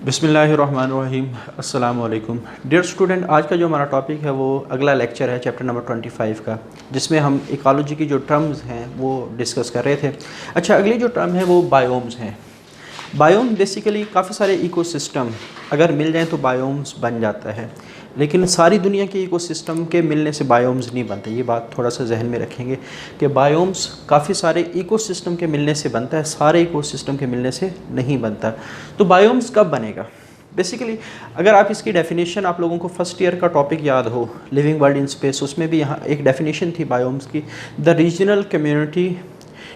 बिस्मिल्लाहिर्रहमानिर्रहीम। अस्सलाम वालेकुम डियर स्टूडेंट, आज का जो हमारा टॉपिक है वो अगला लेक्चर है चैप्टर नंबर 25 का, जिसमें हम इकोलॉजी की जो टर्म्स हैं वो डिस्कस कर रहे थे। अच्छा, अगली जो टर्म है वो बायोम्स हैं। बायोम बेसिकली काफ़ी सारे इकोसिस्टम अगर मिल जाएं तो बायोम्स बन जाता है, लेकिन सारी दुनिया के इकोसिस्टम के मिलने से बायोम्स नहीं बनते। ये बात थोड़ा सा जहन में रखेंगे कि बायोम्स काफ़ी सारे इकोसिस्टम के मिलने से बनता है, सारे इकोसिस्टम के मिलने से नहीं बनता। तो बायोम्स कब बनेगा? बेसिकली अगर आप इसकी डेफिनेशन, आप लोगों को फर्स्ट ईयर का टॉपिक याद हो लिविंग वर्ल्ड इन स्पेस, उसमें भी यहाँ एक डेफिनेशन थी बायोम्स की, the regional community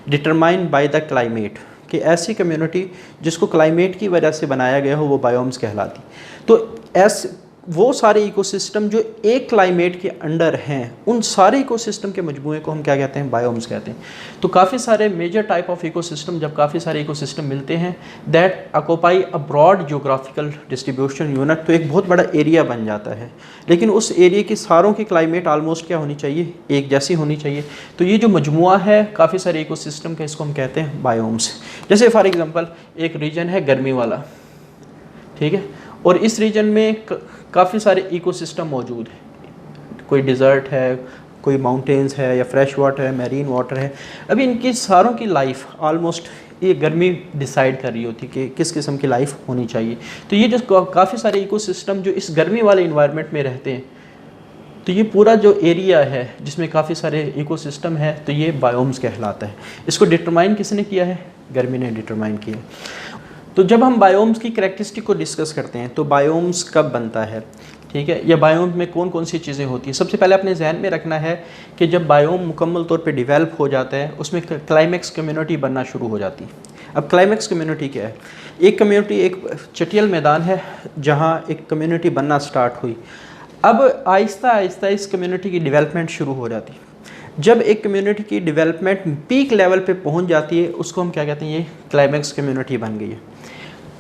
determined by the climate, कि ऐसी कम्युनिटी जिसको क्लाइमेट की वजह से बनाया गया हो वो बायोम्स कहलाती। तो ऐसे वो सारे इकोसिस्टम जो एक क्लाइमेट के अंडर हैं, उन सारे इकोसिस्टम के मजमूए को हम क्या कहते हैं? बायोम्स कहते हैं। तो काफ़ी सारे मेजर टाइप ऑफ इकोसिस्टम, जब काफ़ी सारे इकोसिस्टम मिलते हैं that occupy a broad geographical distribution unit, तो एक बहुत बड़ा एरिया बन जाता है। लेकिन उस एरिया की सारों की क्लाइमेट आलमोस्ट क्या होनी चाहिए? एक जैसी होनी चाहिए। तो ये जो मजमुआ है काफ़ी सारे इकोसिस्टम का, इसको हम कहते हैं बायोम्स। जैसे फॉर एग्जांपल एक रीजन है गर्मी वाला, ठीक है, और इस रीजन में काफ़ी सारे इकोसिस्टम मौजूद हैं। कोई डिज़र्ट है, कोई माउंटेन्स है, या फ्रेश वाटर है, मैरीन वाटर है। अभी इनकी सारों की लाइफ ऑलमोस्ट ये गर्मी डिसाइड कर रही होती कि किस किस्म की लाइफ होनी चाहिए। तो ये जो काफ़ी सारे इकोसिस्टम जो इस गर्मी वाले इन्वायरमेंट में रहते हैं, तो ये पूरा जो एरिया है जिसमें काफ़ी सारे इकोसिस्टम है, तो ये बायोम्स कहलाता है। इसको डिटरमाइन किसने किया है? गर्मी ने डिटरमाइन किया। तो जब हम बायोम्स की करैक्टरिस्टिक को डिस्कस करते हैं तो बायोम्स कब बनता है, ठीक है, या बायोम्स में कौन कौन सी चीज़ें होती हैं? सबसे पहले अपने जहन में रखना है कि जब बायोम मुकम्मल तौर पे डेवलप हो जाता है उसमें क्लाइमेक्स कम्युनिटी बनना शुरू हो जाती है। अब क्लाइमेक्स कम्युनिटी क्या है? एक कम्युनिटी, एक चटियल मैदान है जहाँ एक कम्युनिटी बनना स्टार्ट हुई। अब आहिस्ता आहिस्ता इस कम्युनिटी की डेवलपमेंट शुरू हो जाती है। जब एक कम्युनिटी की डेवलपमेंट पीक लेवल पे पहुंच जाती है उसको हम क्या कहते हैं? ये क्लाइमेक्स कम्युनिटी बन गई है।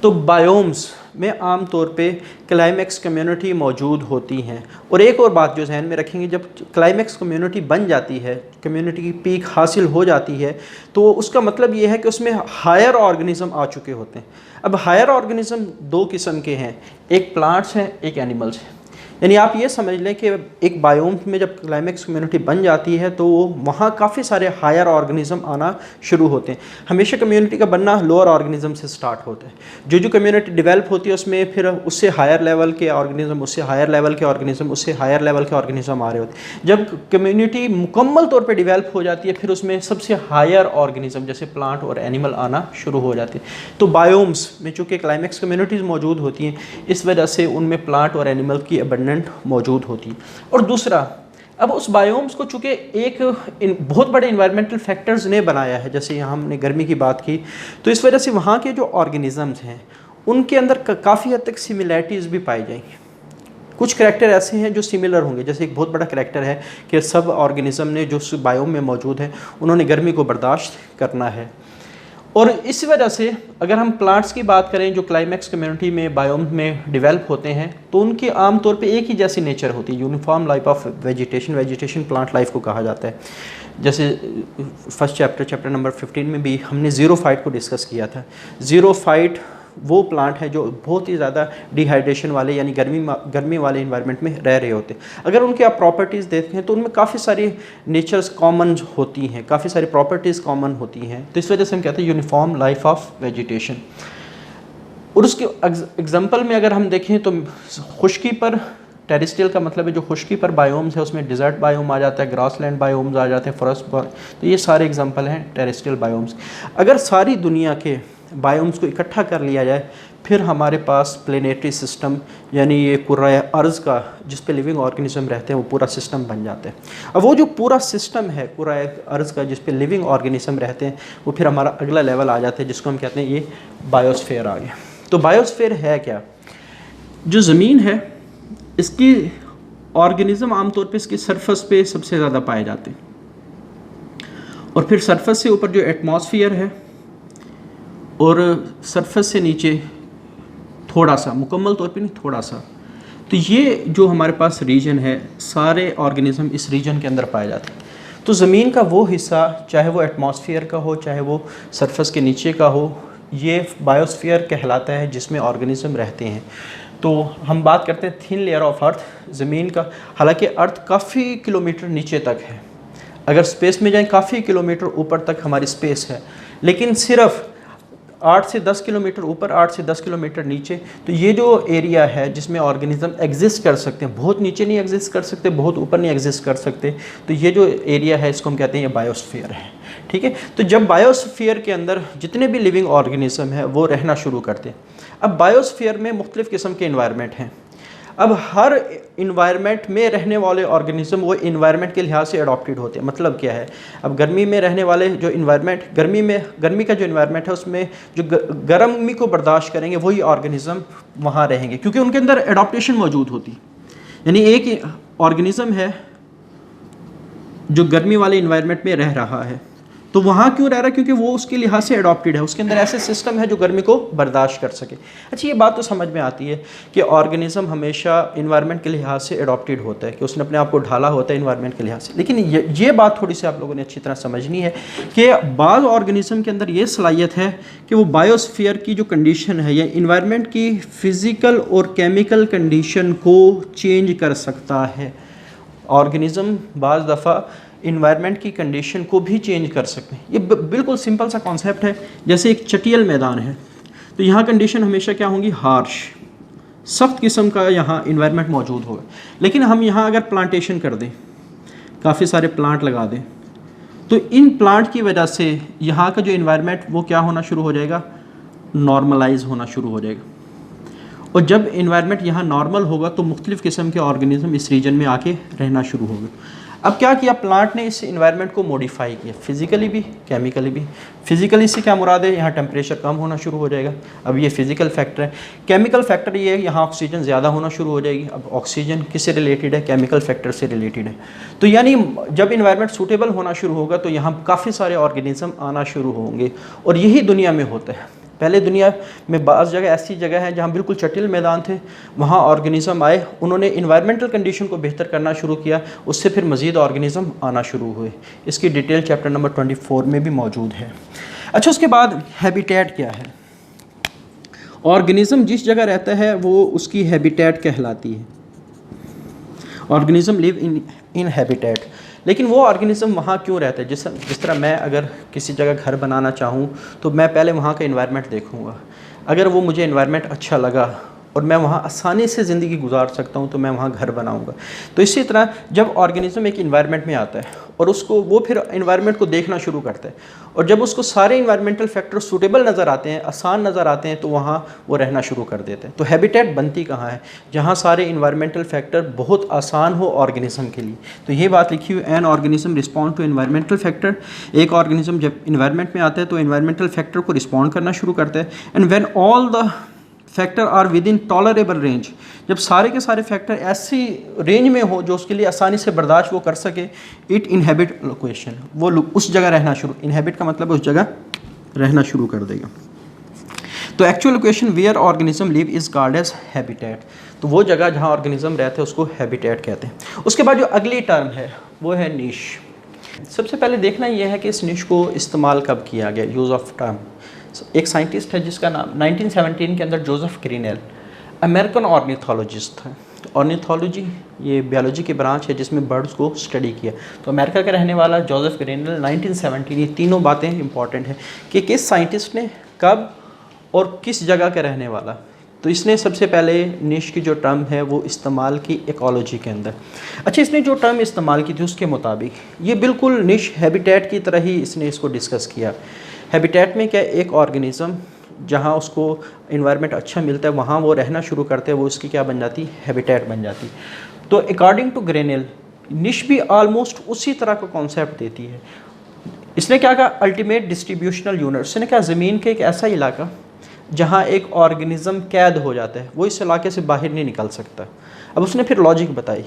तो बायोम्स में आम तौर पे क्लाइमेक्स कम्युनिटी मौजूद होती हैं। और एक और बात जो जहन में रखेंगे, जब क्लाइमेक्स कम्युनिटी बन जाती है, कम्युनिटी की पीक हासिल हो जाती है, तो उसका मतलब ये है कि उसमें हायर ऑर्गेनिज्म आ चुके होते हैं। अब हायर ऑर्गेनिज्म दो किस्म के हैं, एक प्लांट्स हैं, एक एनिमल्स हैं। यानी आप ये समझ लें कि एक बायोम में जब क्लाइमेक्स कम्युनिटी बन जाती है तो वहाँ काफ़ी सारे हायर ऑर्गेनिज्म आना शुरू होते हैं। हमेशा कम्युनिटी का बनना लोअर ऑर्गेनिज्म से स्टार्ट होता है। जो कम्युनिटी डेवलप होती है उसमें फिर उससे हायर लेवल के ऑर्गेनिज्म, उससे हायर लेवल के ऑर्गेनिज्म, उससे हायर लेवल के ऑर्गेनिज्म आ रहे होते हैं। जब कम्युनिटी मुकम्मल तौर पर डेवलप हो जाती है फिर उसमें सबसे हायर ऑर्गेनिज्म जैसे प्लांट और एनिमल आना शुरू हो जाते हैं। तो बायोम्स में चूँकि क्लाइमेक्स कम्युनिटीज़ मौजूद होती हैं, इस वजह से उनमें प्लांट और एनिमल की मौजूद होती है। और दूसरा, अब उस बायोम्स को चूँकि एक बहुत बड़े इन्वायरमेंटल फैक्टर्स ने बनाया है, जैसे यहाँ हमने गर्मी की बात की, तो इस वजह से वहाँ के जो ऑर्गेनिजम्स हैं उनके अंदर काफ़ी हद तक सिमिलैरिटीज़ भी पाई जाएंगी। कुछ करैक्टर ऐसे हैं जो सिमिलर होंगे, जैसे एक बहुत बड़ा करैक्टर है कि सब ऑर्गेनिज्म ने जो उस बायोम में मौजूद है उन्होंने गर्मी को बर्दाश्त करना है। और इस वजह से अगर हम प्लांट्स की बात करें जो क्लाइमेक्स कम्युनिटी में बायोम में डेवलप होते हैं, तो उनकी आम तौर पे एक ही जैसी नेचर होती है, uniform life of vegetation plant life को कहा जाता है। जैसे फर्स्ट चैप्टर नंबर 15 में भी हमने ज़ीरोफाइट को डिस्कस किया था। ज़ीरोफाइट वो प्लांट है जो बहुत ही ज़्यादा डिहाइड्रेशन वाले यानी गर्मी वाले इन्वायरमेंट में रह रहे होते हैं। अगर उनकी आप प्रॉपर्टीज़ देखते हैं तो उनमें काफ़ी सारी नेचर्स कॉमन होती हैं, काफ़ी सारी प्रॉपर्टीज़ कॉमन होती हैं। तो इस वजह से हम कहते हैं यूनिफॉर्म लाइफ ऑफ वेजिटेशन। और उसके एग्जांपल में अगर हम देखें तो खुश्की पर, टेरेस्ट्रियल का मतलब है जो खुश्की पर बायोम्स है उसमें डिज़र्ट बायोम आ जाता है, ग्रासलैंड बायोम्स आ जाते हैं, फॉरेस्ट बायोम। तो ये सारे एग्जांपल हैं टेरेस्ट्रियल बायोम्स। अगर सारी दुनिया के बायोम्स को इकट्ठा कर लिया जाए फिर हमारे पास प्लेनेटरी सिस्टम यानी ये कुर्रा अर्ज़ का जिस पे लिविंग ऑर्गेनिज्म रहते हैं वो पूरा सिस्टम बन जाता है। अब वो जो पूरा सिस्टम है कुर्रा अर्ज़ का जिस पे लिविंग ऑर्गेनिज्म रहते हैं वो फिर हमारा अगला लेवल आ जाता है जिसको हम कहते हैं ये बायोस्फीयर आ गया। तो बायोस्फीयर है क्या? जो ज़मीन है इसकी ऑर्गेनिज्म आमतौर पर इसकी सरफेस पे सबसे ज़्यादा पाए जाते हैं, और फिर सरफेस से ऊपर जो एटमॉस्फेयर है और सरफेस से नीचे थोड़ा सा, मुकम्मल तौर पे नहीं थोड़ा सा। तो ये जो हमारे पास रीजन है सारे ऑर्गेनिज्म इस रीजन के अंदर पाए जाते हैं। तो ज़मीन का वो हिस्सा चाहे वो एटमॉस्फेयर का हो, चाहे वो सरफेस के नीचे का हो, ये बायोस्फीयर कहलाता है जिसमें ऑर्गेनिज्म रहते हैं। तो हम बात करते हैं थिन लेयर ऑफ अर्थ, ज़मीन का। हालांकि अर्थ काफ़ी किलोमीटर नीचे तक है, अगर स्पेस में जाएं काफ़ी किलोमीटर ऊपर तक हमारी स्पेस है, लेकिन सिर्फ 8 से 10 किलोमीटर ऊपर, 8 से 10 किलोमीटर नीचे। तो ये जो एरिया है जिसमें ऑर्गेनिज्म एग्जिस्ट कर सकते हैं, बहुत नीचे नहीं एग्जिस्ट कर सकते, बहुत ऊपर नहीं एग्जिस्ट कर सकते, तो ये जो एरिया है इसको हम कहते हैं ये बायोस्फीयर है। ठीक है, तो जब बायोस्फीयर के अंदर जितने भी लिविंग ऑर्गेनिज्म है वो रहना शुरू करते हैं। अब बायोस्फीयर में मुख्तलिफ़ किस्म के इन्वायरमेंट हैं। अब हर इन्वायरमेंट में रहने वाले ऑर्गेनिज्म वो इन्वायरमेंट के लिहाज से अडॉप्टेड होते हैं। मतलब क्या है, अब गर्मी में रहने वाले जो इन्वायरमेंट, गर्मी का जो इन्वायरमेंट है उसमें जो गर्मी को बर्दाश्त करेंगे वही ऑर्गेनिज्म वहाँ रहेंगे, क्योंकि उनके अंदर एडॉप्टेशन मौजूद होती। यानी एक ऑर्गेनिज्म है जो गर्मी वाले इन्वायरमेंट में रह रहा है, तो वहाँ क्यों रह रहा है, क्योंकि वो उसके लिहाज से अडॉप्टेड है, उसके अंदर ऐसे सिस्टम है जो गर्मी को बर्दाश्त कर सके। अच्छा, ये बात तो समझ में आती है कि ऑर्गेनिज्म हमेशा इन्वायरमेंट के लिहाज से अडॉप्टेड होता है, कि उसने अपने आप को ढाला होता है इन्वायरमेंट के लिहाज से। लेकिन ये बात थोड़ी सी आप लोगों ने अच्छी तरह समझनी है कि बाज़ ऑर्गेनिज्म के अंदर ये सलाहियत है कि वो बायोस्फीयर की जो कंडीशन है या इन्वायरमेंट की फ़िज़िकल और केमिकल कंडीशन को चेंज कर सकता है। ऑर्गेनिज्म बाज़ दफ़ा इन्वायरमेंट की कंडीशन को भी चेंज कर सकते हैं। ये बिल्कुल सिंपल सा कॉन्सेप्ट है। जैसे एक चटियल मैदान है, तो यहाँ कंडीशन हमेशा क्या होंगी, हार्श, सख्त किस्म का यहाँ इन्वायरमेंट मौजूद होगा। लेकिन हम यहाँ अगर प्लांटेशन कर दें, काफ़ी सारे प्लांट लगा दें, तो इन प्लांट की वजह से यहाँ का जो इन्वायरमेंट वो क्या होना शुरू हो जाएगा, नॉर्मलाइज होना शुरू हो जाएगा। और जब इन्वायरमेंट यहाँ नॉर्मल होगा तो मुख्तलिफ़ किस्म के ऑर्गेनिज्म इस रीजन में आके रहना शुरू होगा। अब क्या किया, प्लांट ने इस इन्वायरमेंट को मॉडिफाई किया, फिज़िकली भी केमिकली भी। फिज़िकली से क्या मुराद है, यहाँ टेम्परेचर कम होना शुरू हो जाएगा, अब ये फिज़िकल फैक्टर है। केमिकल फैक्टर ये है, यहाँ ऑक्सीजन ज़्यादा होना शुरू हो जाएगी। अब ऑक्सीजन किससे रिलेटेड है, केमिकल फैक्टर से रिलेटेड है। तो यानी जब इन्वायरमेंट सूटेबल होना शुरू होगा तो यहाँ काफ़ी सारे ऑर्गेनिज्म आना शुरू होंगे। और यही दुनिया में होता है। पहले दुनिया में बाज़ जगह ऐसी जगह है जहाँ बिल्कुल चटिल मैदान थे, वहाँ ऑर्गेनिज्म आए, उन्होंने इन्वायरमेंटल कंडीशन को बेहतर करना शुरू किया, उससे फिर मज़ीद ऑर्गेनिज्म आना शुरू हुए। इसकी डिटेल चैप्टर नंबर 24 में भी मौजूद है। अच्छा, उसके बाद हैबिटेट क्या है। ऑर्गेनिज्म जिस जगह रहता है वो उसकी हैबिटेट कहलाती है। Organism live in habitat. लेकिन वो ऑर्गेनिज्म वहाँ क्यों रहता है, जिस तरह मैं अगर किसी जगह घर बनाना चाहूँ तो मैं पहले वहाँ का इन्वायरमेंट देखूँगा। अगर वो मुझे इन्वायरमेंट अच्छा लगा और मैं वहाँ आसानी से ज़िंदगी गुजार सकता हूँ तो मैं वहाँ घर बनाऊँगा। तो इसी तरह जब ऑर्गेनिज्म एक इन्वायरमेंट में आता है और उसको वो फिर इन्वायरमेंट को देखना शुरू करता है, और जब उसको सारे इन्वायरमेंटल फैक्टर सूटेबल नज़र आते हैं, आसान नज़र आते हैं, तो वहाँ वो रहना शुरू कर देते हैं। तो हैबिटेट बनती कहाँ है, जहाँ सारे इन्वायरमेंटल फैक्टर बहुत आसान हो ऑर्गेनिज्म के लिए। तो ये बात लिखी हुई, an organism respond to environmental factor. एक ऑर्गेनिज्म जब इन्वायरमेंट में आता है तो इन्वायरमेंटल फैक्टर को रिस्पॉन्ड करना शुरू करता है। And when all the factor are within tolerable range, जब सारे के सारे फैक्टर ऐसी रेंज में हो जो उसके लिए आसानी से बर्दाश्त वो कर सके, इट इनहेबिट लोकेशन, वो उस जगह रहना शुरू, इनहेबिट का मतलब उस जगह रहना शुरू कर देगा। तो actual location where organism live is called as habitat. तो वो जगह जहाँ ऑर्गेनिज्म रहते हैं उसको हैबिटेट कहते हैं। उसके बाद जो अगली टर्म है वो है निश। सबसे पहले देखना यह है कि इस निश को इस्तेमाल कब किया गया, यूज़ ऑफ टर्म। एक साइंटिस्ट है जिसका नाम 1917 के अंदर जोसेफ ग्रीनेल, अमेरिकन ऑर्निथोलॉजिस्ट था। ऑर्निथोलॉजी ये बायोलॉजी की ब्रांच है जिसमें बर्ड्स को स्टडी किया। तो अमेरिका का रहने वाला जोसेफ ग्रीनेल 1917, ये तीनों बातें इंपॉर्टेंट हैं कि किस साइंटिस्ट ने कब और किस जगह का रहने वाला। तो इसने सबसे पहले निश की जो टर्म है वो इस्तेमाल की इकोलॉजी के अंदर। अच्छा, इसने जो टर्म इस्तेमाल की थी उसके मुताबिक ये बिल्कुल निश हैबिटेट की तरह ही इसने इसको डिस्कस किया। हैबिटेट में क्या, एक ऑर्गेनिज्म जहाँ उसको इन्वायरमेंट अच्छा मिलता है वहाँ वो रहना शुरू करते हैं, वो उसकी क्या बन जाती, हैबिटेट बन जाती। तो अकॉर्डिंग टू ग्रेनेल निश भी ऑलमोस्ट उसी तरह का कॉन्सेप्ट देती है। इसने क्या कहा, अल्टीमेट डिस्ट्रीब्यूशनल यूनिट। इसने क्या, ज़मीन के एक ऐसा इलाका जहाँ एक ऑर्गेनिज्म कैद हो जाता है, वो इस इलाके से बाहर नहीं निकल सकता। अब उसने फिर लॉजिक बताई,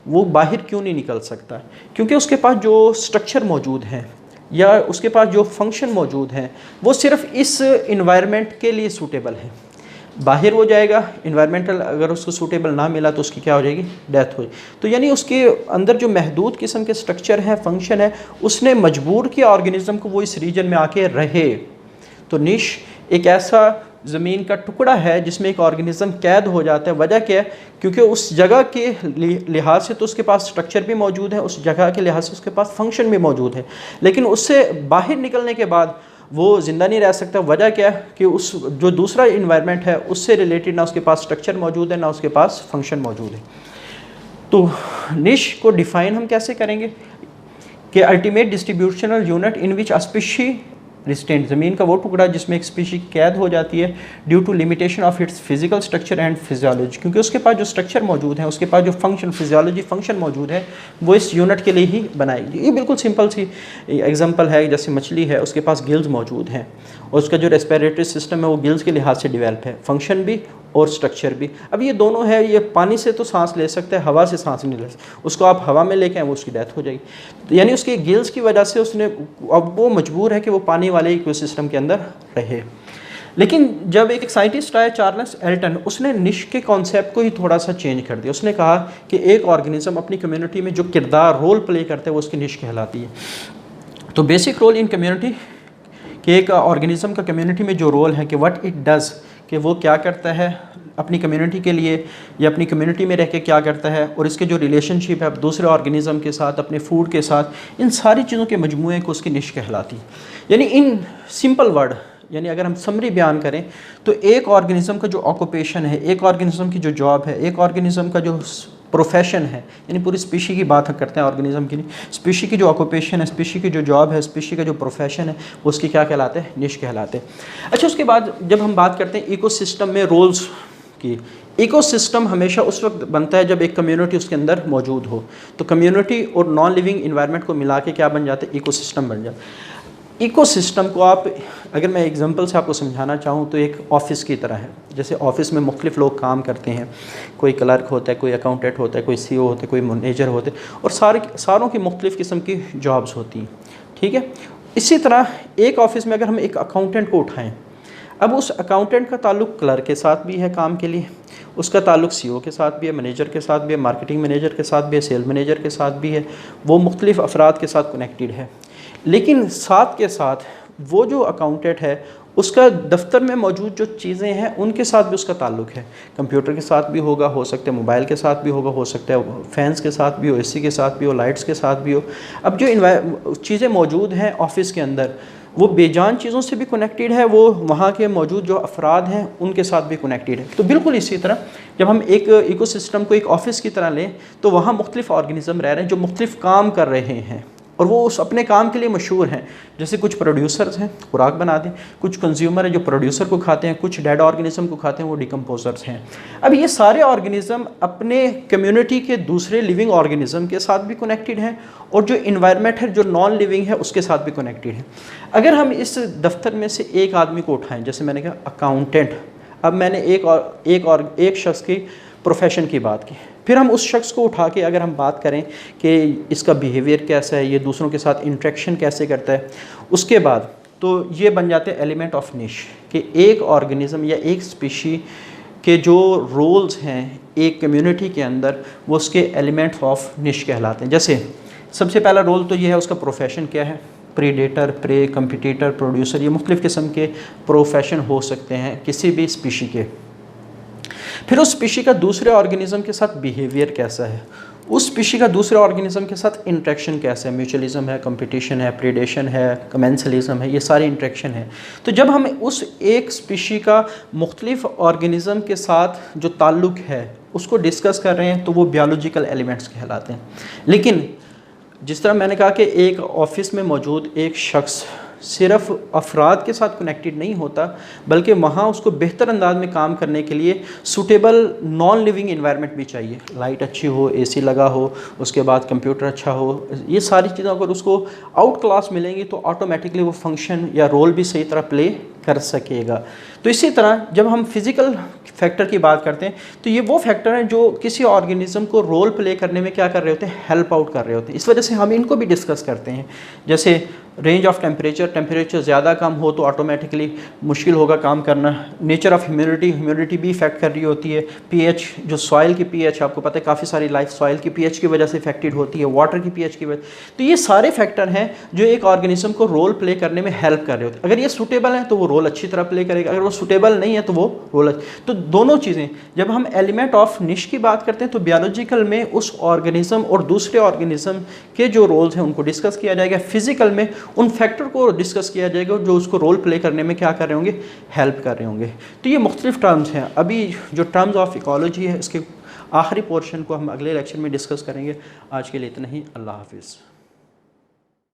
वो बाहर क्यों नहीं निकल सकता, क्योंकि उसके पास जो स्ट्रक्चर मौजूद है या उसके पास जो फंक्शन मौजूद हैं वो सिर्फ इस इन्वायरमेंट के लिए सूटेबल है। बाहर वो जाएगा, इन्वायरमेंटल अगर उसको सूटेबल ना मिला तो उसकी क्या हो जाएगी, डेथ हो जाएगी। तो यानी उसके अंदर जो महदूद किस्म के स्ट्रक्चर है, फंक्शन है, उसने मजबूर किया ऑर्गेनिज्म को वो इस रीजन में आके रहे। तो निश एक ऐसा ज़मीन का टुकड़ा है जिसमें एक ऑर्गेनिज़म कैद हो जाता है। वजह क्या है? क्योंकि उस जगह के लिहाज से तो उसके पास स्ट्रक्चर भी मौजूद है, उस जगह के लिहाज से उसके पास फंक्शन भी मौजूद है, लेकिन उससे बाहर निकलने के बाद वो ज़िंदा नहीं रह सकता। वजह क्या है? कि उस जो दूसरा इन्वायरमेंट है उससे रिलेटेड ना उसके पास स्ट्रक्चर मौजूद है, ना उसके पास फंक्शन मौजूद है। तो निश को डिफ़ाइन हम कैसे करेंगे कि ultimate distributional unit in which species रिस्टेंट, ज़मीन का वो टुकड़ा जिसमें एक स्पीशी कैद हो जाती है due to limitation of its physical structure and physiology, क्योंकि उसके पास जो स्ट्रक्चर मौजूद है, उसके पास जो फंक्शन फिजियोलॉजी फंक्शन मौजूद है, वो इस यूनिट के लिए ही बनाएगी। ये बिल्कुल सिंपल सी एग्जांपल है, जैसे मछली है, उसके पास गिल्स मौजूद हैं और उसका जो रेस्पिरेटरी सिस्टम है वो गिल्स के लिहाज से डेवलप है, फंक्शन भी और स्ट्रक्चर भी। अब ये दोनों है, ये पानी से तो सांस ले सकता है, हवा से सांस नहीं ले सकता। उसको आप हवा में लेके आए वो उसकी डेथ हो जाएगी। तो यानी उसके गिल्स की वजह से उसने, अब वो मजबूर है कि वो पानी वाले इकोसिस्टम के अंदर रहे। लेकिन जब एक साइंटिस्ट आया चार्ल्स एल्टन, उसने निश के कॉन्सेप्ट को ही थोड़ा सा चेंज कर दिया। उसने कहा कि एक ऑर्गेनिज्म अपनी कम्युनिटी में जो किरदार रोल प्ले करता है वो उसकी निश कहलाती है। तो बेसिक रोल इन कम्युनिटी कि एक ऑर्गेनिज्म का कम्युनिटी में जो रोल है कि व्हाट इट डज़, कि वो क्या करता है अपनी कम्युनिटी के लिए या अपनी कम्युनिटी में रह के क्या करता है, और इसके जो रिलेशनशिप है दूसरे ऑर्गेनिज्म के साथ, अपने फूड के साथ, इन सारी चीज़ों के मजमूए को उसकी निश कहलाती है। यानी इन सिंपल वर्ड, यानी अगर हम समरी बयान करें तो एक ऑर्गेनिज्म का जो ऑक्यूपेशन है, एक ऑर्गेनिज्म की जो जॉब है, एक ऑर्गेनिज्म का जो प्रोफेशन है, यानी पूरी स्पीशी की बात करते हैं ऑर्गेनिज्म की नहीं, स्पीशी की जो ऑक्यूपेशन है, स्पीशी की जो जॉब है, स्पीशी का जो प्रोफेशन है, वो उसकी क्या कहलाते हैं? निश कहलाते हैं। अच्छा, उसके बाद जब हम बात करते हैं इकोसिस्टम में रोल्स की, इकोसिस्टम हमेशा उस वक्त बनता है जब एक कम्युनिटी उसके अंदर मौजूद हो। तो कम्युनिटी और नॉन लिविंग इन्वायरमेंट को मिला के क्या बन जाता है? इकोसिस्टम बन जाता है। इकोसिस्टम को आप, अगर मैं एग्जांपल से आपको समझाना चाहूँ तो एक ऑफ़िस की तरह है। जैसे ऑफ़िस में मुख्तलिफ़ लोग काम करते हैं, कोई क्लर्क होता है, कोई अकाउंटेंट होता है, कोई सीईओ होता है, कोई मैनेजर होते हैं, और सारों की मुख्तलिफ़ किस्म की जॉब्स होती हैं, ठीक है। इसी तरह एक ऑफ़िस में अगर हम एक अकाउंटेंट को उठाएँ, अब उस अकाउंटेंट का ताल्लुक क्लर्क के साथ भी है काम के लिए, उसका ताल्लुक सीईओ के साथ भी है, मैनेजर के साथ भी है, मार्केटिंग मैनेजर के साथ भी है, सेल मैनेजर के साथ भी है, वो मुख्तलिफ़ अफराद के साथ कनेक्टेड है। लेकिन साथ के साथ वो जो अकाउंटेंट है उसका दफ्तर में मौजूद जो चीज़ें हैं उनके साथ भी उसका ताल्लुक है। कंप्यूटर के साथ भी होगा, हो सकता है मोबाइल के साथ भी होगा, हो सकता है फैंस के साथ भी हो, एसी के साथ भी हो, लाइट्स के साथ भी हो। अब जो चीज़ें मौजूद हैं ऑफिस के अंदर, वो बेजान चीज़ों से भी कनेक्टेड है, वो वहाँ के मौजूद जो अफराद हैं उनके साथ भी कनेक्टेड है। तो बिल्कुल इसी तरह जब हम एक इकोसिस्टम को एक ऑफिस की तरह लें तो वहाँ मुख्तलिफ़ ऑर्गेनिज़म रह रहे हैं जो मुख्तलिफ़ काम कर रहे हैं और वो उस अपने काम के लिए मशहूर हैं। जैसे कुछ प्रोड्यूसर्स हैं, खुराक बनाते हैं, कुछ कंज्यूमर हैं जो प्रोड्यूसर को खाते हैं, कुछ डेड ऑर्गेनिज्म को खाते हैं, वो डिकम्पोजर्स हैं। अब ये सारे ऑर्गेनिज्म अपने कम्युनिटी के दूसरे लिविंग ऑर्गेनिज्म के साथ भी कनेक्टेड हैं और जो इन्वायरमेंट है जो नॉन लिविंग है उसके साथ भी कनेक्टेड है। अगर हम इस दफ्तर में से एक आदमी को उठाएँ, जैसे मैंने कहा अकाउंटेंट, अब मैंने एक शख्स की प्रोफेशन की बात की, फिर हम उस शख्स को उठा के अगर हम बात करें कि इसका बिहेवियर कैसा है, ये दूसरों के साथ इंटरेक्शन कैसे करता है, उसके बाद तो ये बन जाते हैं एलिमेंट ऑफ निश, कि एक ऑर्गेनिज्म या एक स्पीशी के जो रोल्स हैं एक कम्युनिटी के अंदर वो उसके एलिमेंट्स ऑफ निश कहलाते हैं। जैसे सबसे पहला रोल तो ये है उसका प्रोफेशन क्या है, प्रीडेटर, प्रे, कंपटीटर, प्रोड्यूसर, ये मुख्तलिफ़ किस्म के प्रोफेशन हो सकते हैं किसी भी स्पीशी के। फिर उस स्पीशी का दूसरे ऑर्गेनिज्म के साथ बिहेवियर कैसा है, उस स्पीशी का दूसरे ऑर्गेनिज्म के साथ इंटरेक्शन कैसा है, म्यूचुअलिज्म है, कंपटीशन है, प्रीडेशन है, कमेंसलिज्म है, ये सारे इंटरेक्शन है। तो जब हम उस एक स्पीशी का मुख्तलिफ ऑर्गेनिज्म के साथ जो ताल्लुक़ है उसको डिस्कस कर रहे हैं तो वो बायोलॉजिकल एलिमेंट्स कहलाते हैं। लेकिन जिस तरह मैंने कहा कि एक ऑफिस में मौजूद एक शख्स सिर्फ अफराद के साथ कनेक्टेड नहीं होता, बल्कि वहाँ उसको बेहतर अंदाज में काम करने के लिए सूटेबल नॉन लिविंग इन्वायरमेंट भी चाहिए। लाइट अच्छी हो, एसी लगा हो, उसके बाद कंप्यूटर अच्छा हो, ये सारी चीज़ें अगर उसको आउट क्लास मिलेंगी तो ऑटोमेटिकली वो फंक्शन या रोल भी सही तरह प्ले कर सकेगा। तो इसी तरह जब हम फिज़िकल फैक्टर की बात करते हैं तो ये वो फैक्टर हैं जो किसी ऑर्गेनिज्म को रोल प्ले करने में क्या कर रहे होते हैं, हेल्प आउट कर रहे होते हैं। इस वजह से हम इनको भी डिस्कस करते हैं। जैसे रेंज ऑफ टेम्परेचर, टेम्परेचर ज़्यादा कम हो तो ऑटोमेटिकली मुश्किल होगा काम करना। नेचर ऑफ ह्यूमिडिटी, ह्यूमिडिटी भी इफेक्ट कर रही होती है। पीएच, जो सॉइल की पीएच आपको पता है काफ़ी सारी लाइफ सॉइल की पीएच की वजह से इफेक्टेड होती है, वाटर की पीएच की वजह। तो ये सारे फैक्टर हैं जो एक ऑर्गेनिज्म को रोल प्ले करने में हेल्प कर रहे होते हैं। अगर ये सूटेबल है तो वो रोल अच्छी तरह प्ले करेगा, अगर वो सूटेबल नहीं है तो वो रोल। तो दोनों चीज़ें, जब हम एलिमेंट ऑफ निश की बात करते हैं तो बायोलॉजिकल में उस ऑर्गेनिज्म और दूसरे ऑर्गेनिज्म के जो रोल्स हैं उनको डिस्कस किया जाएगा। फिजिकल में उन फैक्टर को डिस्कस किया जाएगा जो उसको रोल प्ले करने में क्या कर रहे होंगे, हेल्प कर रहे होंगे। तो ये मुख्तलिफ टर्म्स हैं। अभी जो टर्म्स ऑफ इकोलॉजी है इसके आखिरी पोर्शन को हम अगले लेक्चर में डिस्कस करेंगे। आज के लिए इतना ही। अल्लाह हाफिज़।